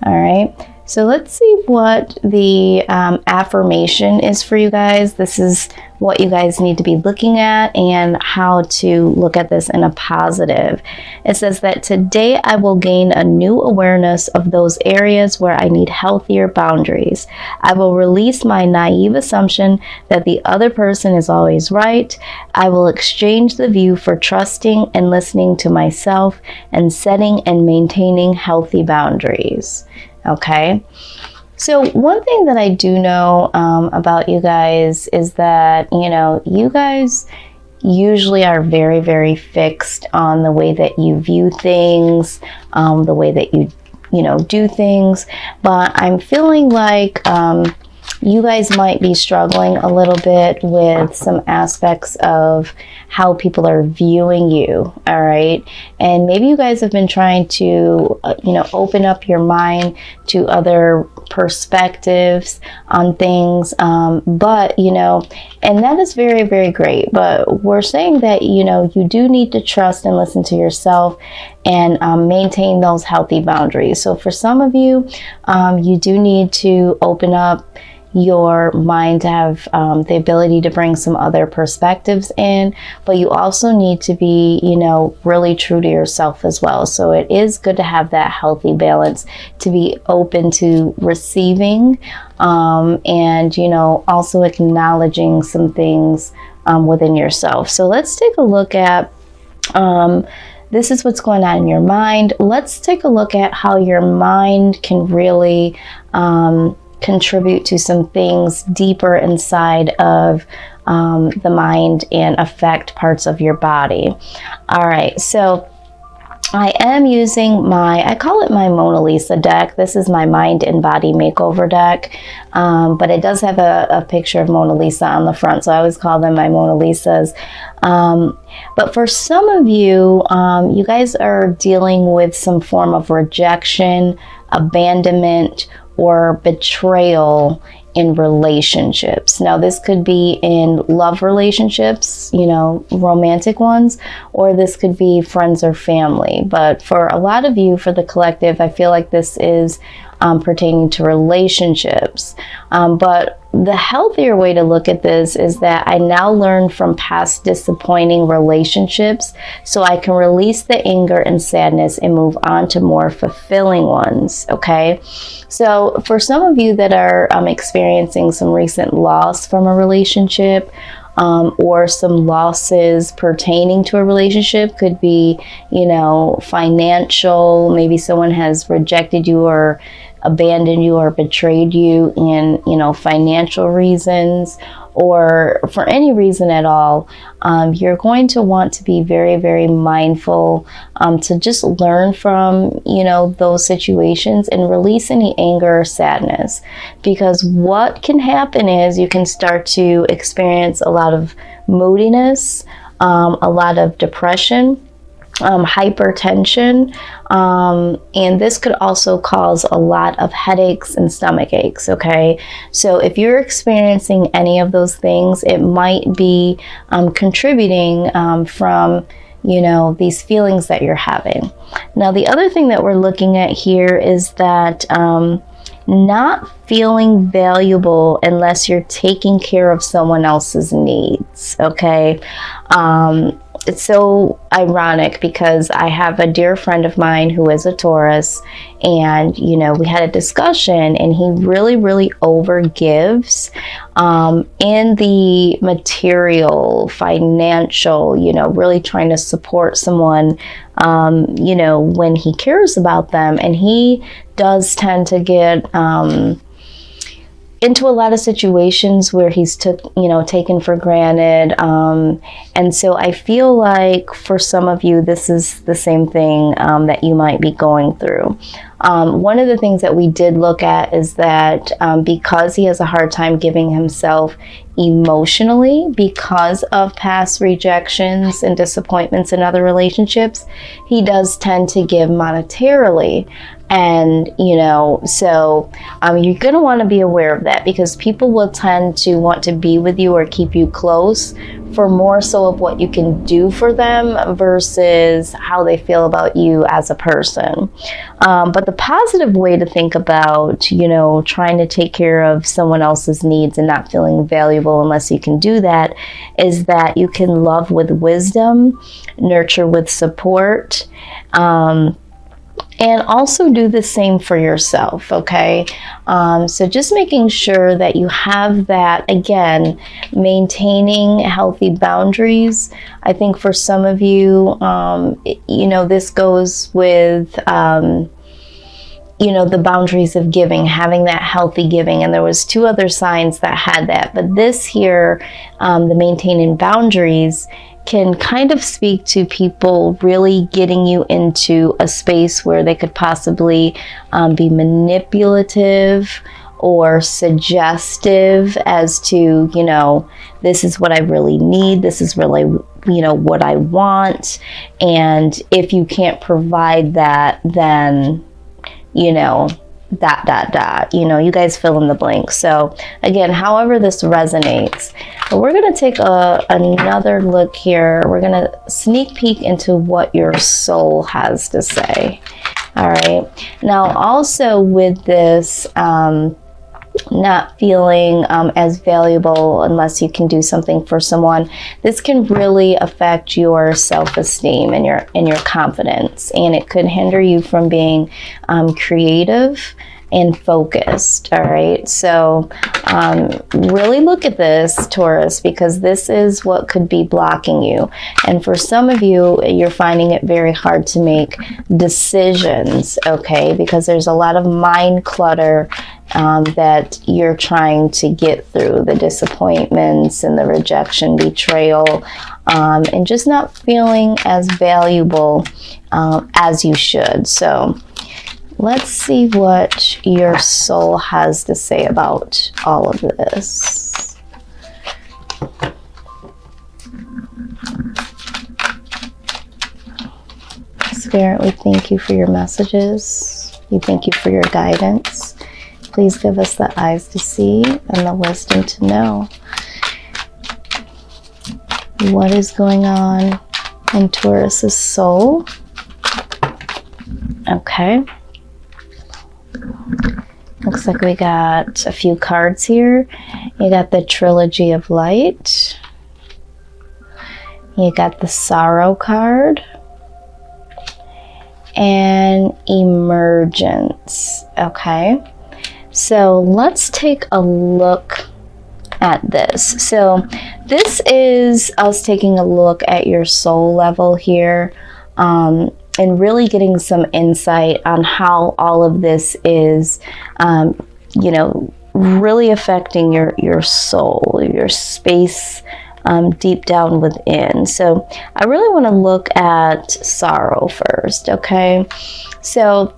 All right. So let's see what the affirmation is for you guys. This is what you guys need to be looking at and how to look at this in a positive. It says that today I will gain a new awareness of those areas where I need healthier boundaries. I will release my naive assumption that the other person is always right. I will exchange the view for trusting and listening to myself and setting and maintaining healthy boundaries. Okay, so one thing that I do know about you guys is that, you guys usually are very, very fixed on the way that you view things, the way that you do things. But I'm feeling like you guys might be struggling a little bit with some aspects of how people are viewing you, all right? And maybe you guys have been trying to, open up your mind to other perspectives on things, but, and that is very, very great. But we're saying that, you do need to trust and listen to yourself and maintain those healthy boundaries. So for some of you, you do need to open up your mind to have the ability to bring some other perspectives in, but you also need to be, really true to yourself as well. So it is good to have that healthy balance, to be open to receiving, and, also acknowledging some things within yourself. So let's take a look at, this is what's going on in your mind. Let's take a look at how your mind can really, contribute to some things deeper inside of the mind and affect parts of your body. All right, so I am using I call it my Mona Lisa deck. This is my Mind and Body Makeover deck, but it does have a picture of Mona Lisa on the front, so I always call them my Mona Lisas. But for some of you, you guys are dealing with some form of rejection, abandonment, or betrayal in relationships. Now, this could be in love relationships, romantic ones, or this could be friends or family. But for a lot of you, for the collective, I feel like this is pertaining to relationships. But the healthier way to look at this is that I now learn from past disappointing relationships, so I can release the anger and sadness and move on to more fulfilling ones. Okay, so for some of you that are experiencing some recent loss from a relationship, or some losses pertaining to a relationship, could be, financial, maybe someone has rejected you or abandoned you or betrayed you in, financial reasons, or for any reason at all, you're going to want to be very, very mindful to just learn from, those situations and release any anger or sadness. Because what can happen is you can start to experience a lot of moodiness, a lot of depression, hypertension, and this could also cause a lot of headaches and stomach aches. Okay, so if you're experiencing any of those things, it might be contributing from these feelings that you're having. Now, the other thing that we're looking at here is that not feeling valuable unless you're taking care of someone else's needs. Okay, it's so ironic because I have a dear friend of mine who is a Taurus, and we had a discussion, and he really, really overgives in the material, financial, really trying to support someone, when he cares about them. And he does tend to get into a lot of situations where he's taken for granted, and so I feel like for some of you this is the same thing that you might be going through. One of the things that we did look at is that because he has a hard time giving himself emotionally because of past rejections and disappointments in other relationships, he does tend to give monetarily. And, you know, so you're going to want to be aware of that, because people will tend to want to be with you or keep you close for more so of what you can do for them versus how they feel about you as a person. But the positive way to think about, you know, trying to take care of someone else's needs and not feeling valuable unless you can do that, is that you can love with wisdom, nurture with support, and also do the same for yourself, okay? So just making sure that you have that, again, maintaining healthy boundaries. I think for some of you, you know, this goes with, you know, the boundaries of giving, having that healthy giving. And there was 2 other signs that had that. But this here, the maintaining boundaries, can kind of speak to people really getting you into a space where they could possibly be manipulative or suggestive as to, you know, this is what I really need, this is really, you know, what I want, and if you can't provide that, then, you know, ... You know, you guys fill in the blank. So again, however this resonates. But we're going to take another look here. We're going to sneak peek into what your soul has to say. All right. Now, also with this, not feeling as valuable unless you can do something for someone, this can really affect your self-esteem and your confidence, and it could hinder you from being creative and focused. All right, so really look at this, Taurus, because this is what could be blocking you. And for some of you, you're finding it very hard to make decisions, okay, because there's a lot of mind clutter that you're trying to get through, the disappointments and the rejection, betrayal, and just not feeling as valuable as you should. So let's see what your soul has to say about all of this. Spirit, we thank you for your messages. We thank you for your guidance. Please give us the eyes to see and the wisdom to know what is going on in Taurus's soul. Okay. Looks like we got a few cards here. You got the Trilogy of Light. You got the Sorrow card. And Emergence. Okay. So let's take a look at this. So this is us taking a look at your soul level here, and really getting some insight on how all of this is, you know, really affecting your soul, your space deep down within. So I really want to look at sorrow first, okay? So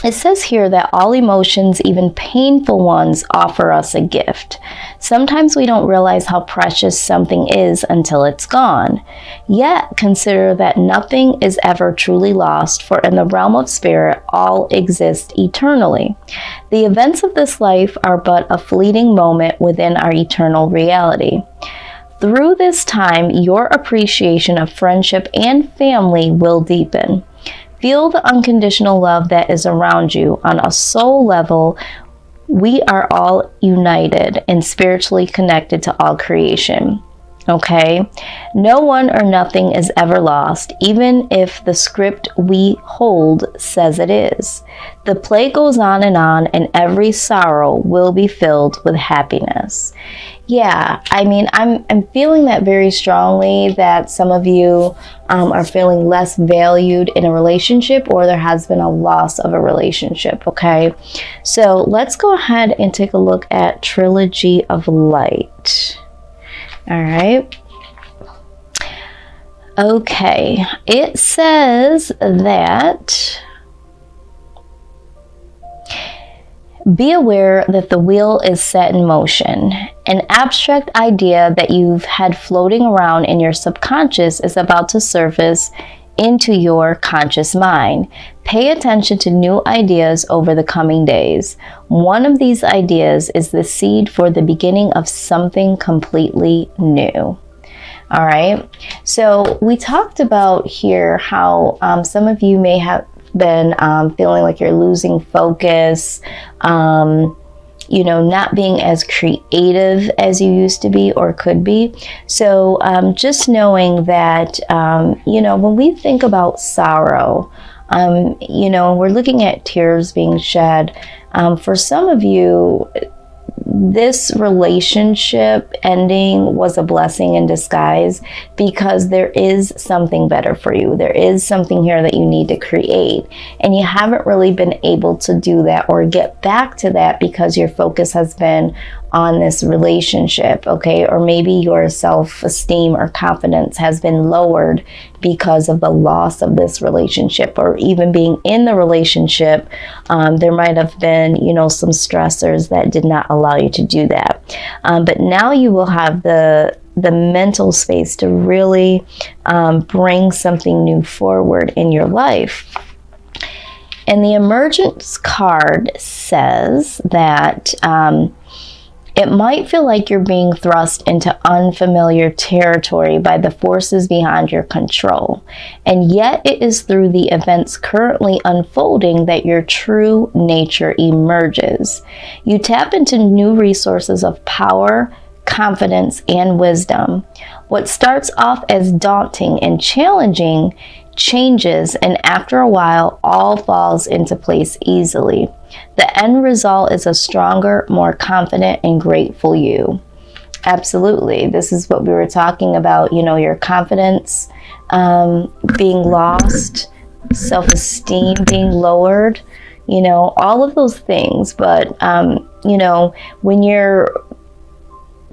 it says here that all emotions, even painful ones, offer us a gift. Sometimes we don't realize how precious something is until it's gone. Yet, consider that nothing is ever truly lost, for in the realm of spirit, all exist eternally. The events of this life are but a fleeting moment within our eternal reality. Through this time, your appreciation of friendship and family will deepen. Feel the unconditional love that is around you. On a soul level, we are all united and spiritually connected to all creation. Okay? No one or nothing is ever lost, even if the script we hold says it is. The play goes on, and every sorrow will be filled with happiness. Yeah, I mean, I'm feeling that very strongly, that some of you are feeling less valued in a relationship, or there has been a loss of a relationship, okay? So let's go ahead and take a look at Trilogy of Light. All right. Okay, it says that be aware that the wheel is set in motion. An abstract idea that you've had floating around in your subconscious is about to surface into your conscious mind. Pay attention to new ideas over the coming days. One of these ideas is the seed for the beginning of something completely new. All right. So we talked about here how some of you may have been feeling like you're losing focus, not being as creative as you used to be or could be. So just knowing that, when we think about sorrow, we're looking at tears being shed. For some of you, this relationship ending was a blessing in disguise, because there is something better for you. There is something here that you need to create, and you haven't really been able to do that or get back to that because your focus has been on this relationship, okay? Or maybe your self-esteem or confidence has been lowered because of the loss of this relationship, or even being in the relationship, there might have been, some stressors that did not allow you to do that. But now you will have the mental space to really bring something new forward in your life. And the emergence card says that it might feel like you're being thrust into unfamiliar territory by the forces beyond your control. And yet it is through the events currently unfolding that your true nature emerges. You tap into new resources of power, confidence, and wisdom. What starts off as daunting and challenging changes, and after a while, all falls into place easily. The end result is a stronger, more confident, and grateful you. Absolutely. This is what we were talking about, your confidence being lost, self-esteem being lowered, all of those things. But, when you're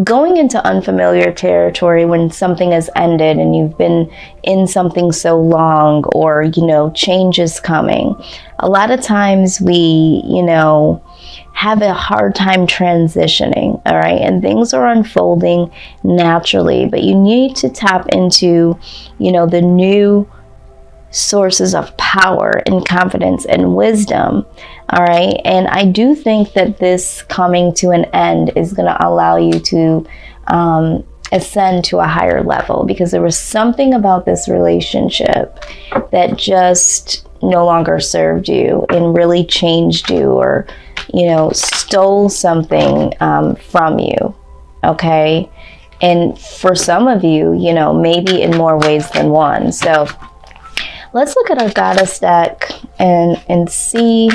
going into unfamiliar territory, when something has ended and you've been in something so long, or change is coming, a lot of times we have a hard time transitioning. All right, and things are unfolding naturally, but you need to tap into the new sources of power and confidence and wisdom. All right. And I do think that this coming to an end is going to allow you to ascend to a higher level, because there was something about this relationship that just no longer served you and really changed you, or, stole something from you. Okay. And for some of you, maybe in more ways than one. So let's look at our goddess deck and see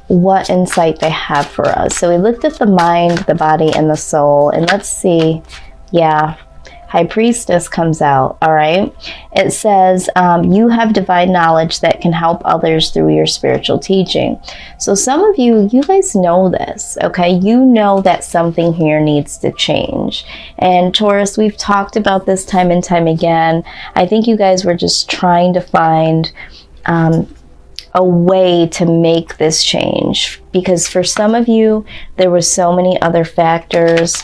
what insight they have for us. So we looked at the mind, the body, and the soul. And let's see. Yeah. High Priestess comes out. All right. It says, you have divine knowledge that can help others through your spiritual teaching. So some of you guys know this. Okay. You know that something here needs to change. And Taurus, we've talked about this time and time again. I think you guys were just trying to find a way to make this change, because for some of you, there were so many other factors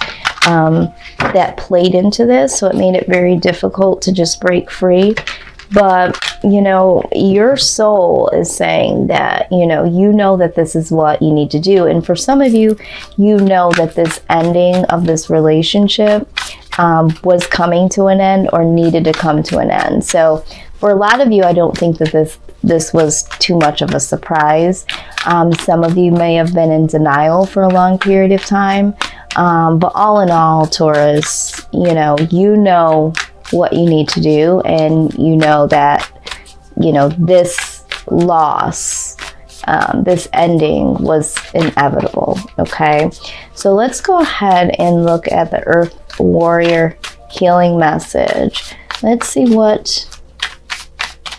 that played into this, so it made it very difficult to just break free. But your soul is saying that that this is what you need to do. And for some of you, that this ending of this relationship was coming to an end, or needed to come to an end. So for a lot of you, I don't think that this was too much of a surprise. Some of you may have been in denial for a long period of time. But all in all, Taurus, you know what you need to do, and that, this loss, this ending was inevitable. Okay. So let's go ahead and look at the Earth Warrior healing message. Let's see what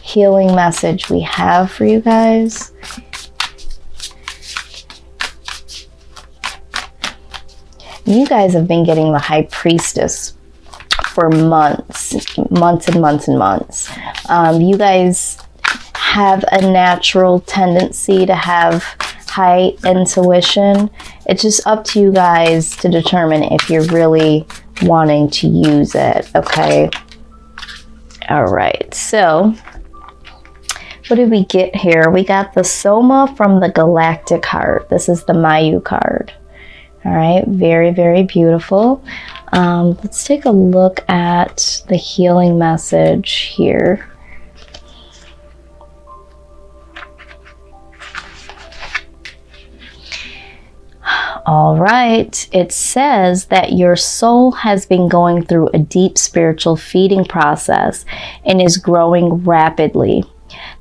healing message we have for you guys. You guys have been getting the High Priestess for months and months and months. You guys have a natural tendency to have high intuition. It's just up to you guys to determine if you're really wanting to use it. Okay. All right, so what did we get here? We got the Soma from the Galactic Heart. This is the Mayu card. All right, very, very beautiful. Let's take a look at the healing message here. All right, it says that your soul has been going through a deep spiritual feeding process and is growing rapidly.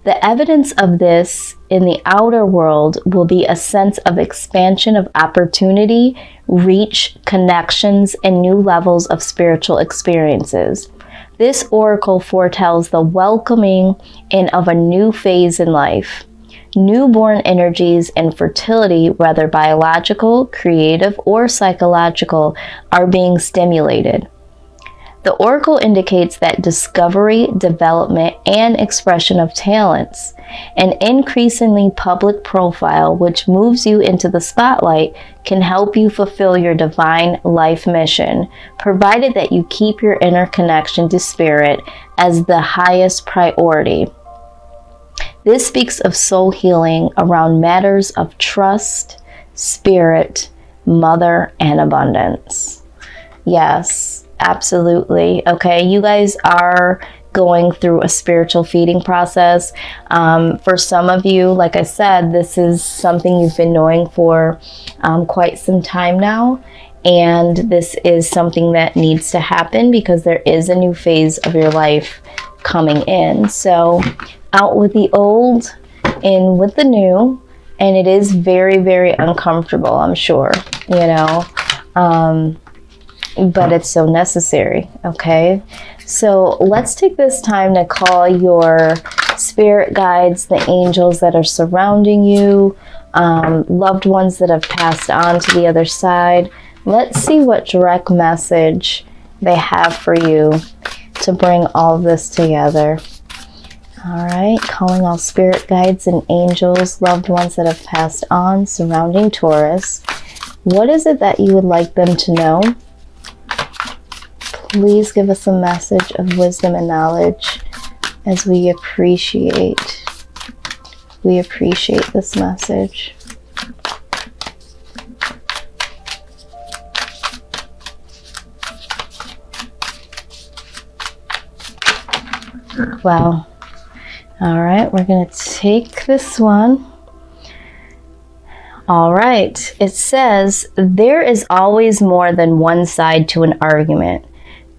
The evidence of this in the outer world will be a sense of expansion of opportunity, reach, connections, and new levels of spiritual experiences. This oracle foretells the welcoming in of a new phase in life. Newborn energies and fertility, whether biological, creative, or psychological, are being stimulated. The oracle indicates that discovery, development, and expression of talents, an increasingly public profile which moves you into the spotlight, can help you fulfill your divine life mission, provided that you keep your inner connection to spirit as the highest priority. This speaks of soul healing around matters of trust, spirit, mother, and abundance. Yes, absolutely. Okay, you guys are going through a spiritual feeding process. For some of you, like I said, this is something you've been knowing for quite some time now. And this is something that needs to happen because there is a new phase of your life coming in. So out with the old, in with the new, and it is very, very uncomfortable, I'm sure, you know, but it's so necessary. Okay, so let's take this time to call your spirit guides, the angels that are surrounding you, loved ones that have passed on to the other side. Let's see what direct message they have for you to bring all of this together. All right, calling all spirit guides and angels, loved ones that have passed on, surrounding Taurus. What is it that you would like them to know? Please give us a message of wisdom and knowledge as we appreciate this message. Wow. All right, we're going to take this one. All right, it says, there is always more than one side to an argument.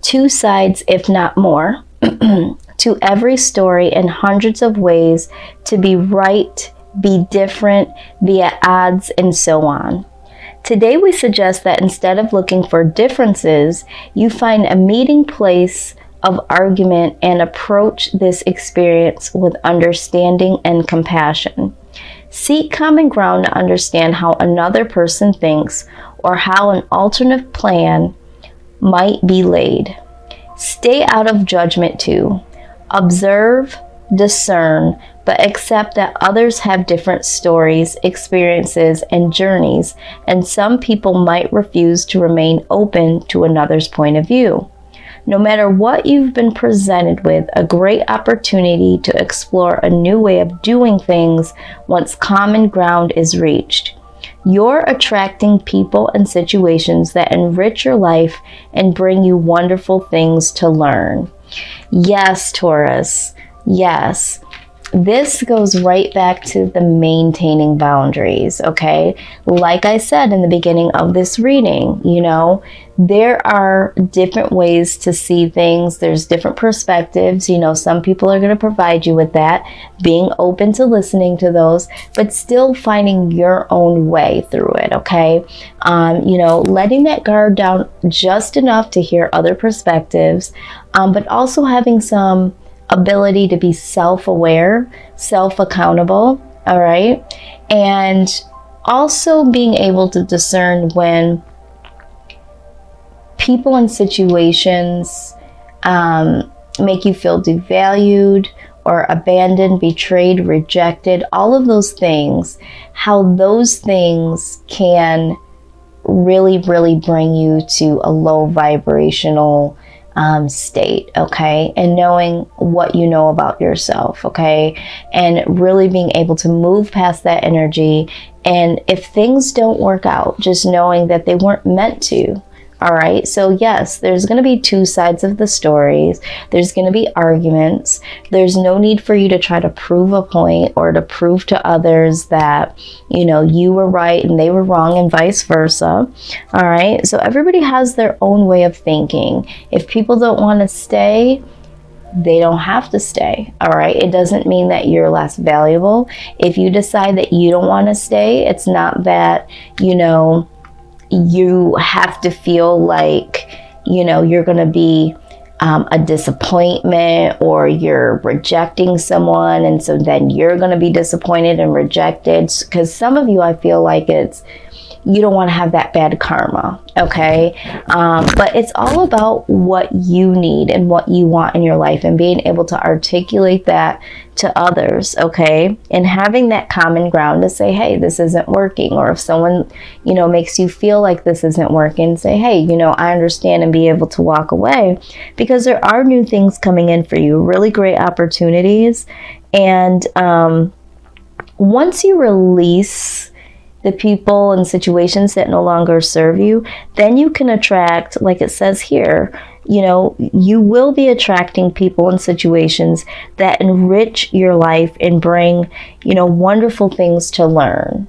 Two sides, if not more, to every story in hundreds of ways to be right, be different, be at odds, and so on. Today we suggest that instead of looking for differences, you find a meeting place of argument and approach this experience with understanding and compassion. Seek common ground to understand how another person thinks or how an alternate plan might be laid. Stay out of judgment too. Observe, discern, but accept that others have different stories, experiences, and journeys, and some people might refuse to remain open to another's point of view. No matter what you've been presented with, a great opportunity to explore a new way of doing things once common ground is reached. You're attracting people and situations that enrich your life and bring you wonderful things to learn. Yes, Taurus. Yes. This goes right back to the maintaining boundaries, okay? Like I said in the beginning of this reading, you know, there are different ways to see things. There's different perspectives. You know, some people are going to provide you with that, being open to listening to those, but still finding your own way through it, okay? You know, letting that guard down just enough to hear other perspectives, but also having some ability to be self-aware, self-accountable, all right? And also being able to discern when people and situations make you feel devalued or abandoned, betrayed, rejected, all of those things, how those things can really, really bring you to a low vibrational state, okay? And knowing what you know about yourself, okay? And really being able to move past that energy. And if things don't work out, just knowing that they weren't meant to. All right. So yes, there's going to be two sides of the stories. There's going to be arguments. There's no need for you to try to prove a point or to prove to others that, you know, you were right and they were wrong and vice versa. All right. So everybody has their own way of thinking. If people don't want to stay, they don't have to stay. All right. It doesn't mean that you're less valuable. If you decide that you don't want to stay, it's not that, you know, you have to feel like, you know, you're going to be a disappointment or you're rejecting someone. And so then you're going to be disappointed and rejected. Because some of you, I feel like it's, you don't want to have that bad karma. Okay. But it's all about what you need and what you want in your life and being able to articulate that to others. Okay. And having that common ground to say, hey, this isn't working. Or if someone, you know, makes you feel like this isn't working, say, hey, you know, I understand, and be able to walk away, because there are new things coming in for you, really great opportunities. And once you release the people and situations that no longer serve you, then you can attract, like it says here, you know, you will be attracting people and situations that enrich your life and bring, you know, wonderful things to learn.